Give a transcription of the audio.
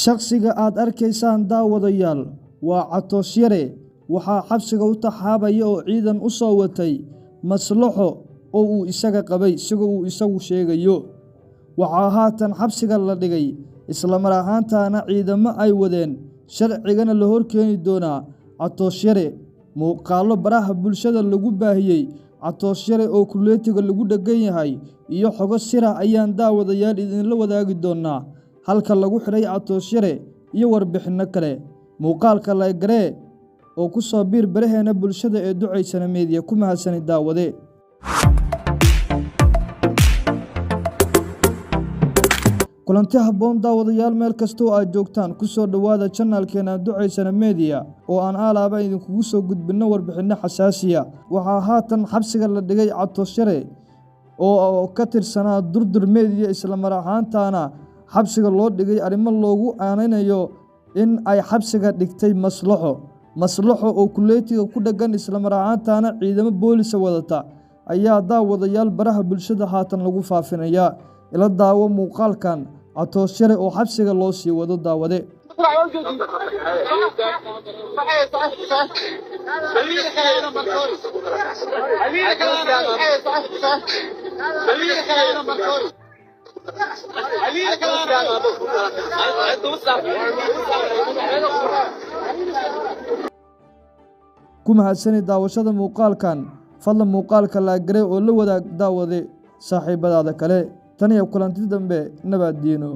shakhsiga aad arkaysaan daawadayaal waa Catoos Yare waxaa xabsiga u taxaabaya oo ciidan u soo watay maslaxo oo uu isaga qabay isagoo uu isagu sheegayo waxaa haatan xabsiga la dhigay isla mar ahaantaana ciidamo ay wadeen sharcigana la horkeeni doonaa Catoos Yare muuqaallo baraha bulshada lagu baahiyay Catoos Yare oo kuleetiga lagu dhagan yahay iyo xogo sira ayaan daawadayaal idinla wadaagi doonaa halka lagu xiray Catoos Yare iyo warbixino kale muuqaalka la garee oo ku soo biir baraheena bulshada ee Ducaysana Media ku mahadsanid daawade kulanti habboon daawadayaal meel kasta oo aad joogtaan ku soo dhawaada channelkeena Ducaysana Media oo aan alaaba idinkugu soo gudbino warbixino xasaasiya waxaa haatan xabsiga la dhigay Catoos Yare oo ka tirsanaa Durdur Media isla mar ahaantaana xabsiga loo dhigay arrimo loogu aanaynayo in ay xabsiga dhigtay maslaxo oo kuleetiga ku dhagan isla mar ahaantaana ciidamo boolis wadata ayaa daawadayaal baraha bulshada haatan lagu faafinaya ila daawo muuqaalkan Catoos Yare oo xabsiga loo sii wado daawade ku mahadsanid daawashada muuqaalkan fadlan muuqaalka la garee oo la wadaag daawade saaxiibadaada kale tan iyo kulanti dambe nabad diino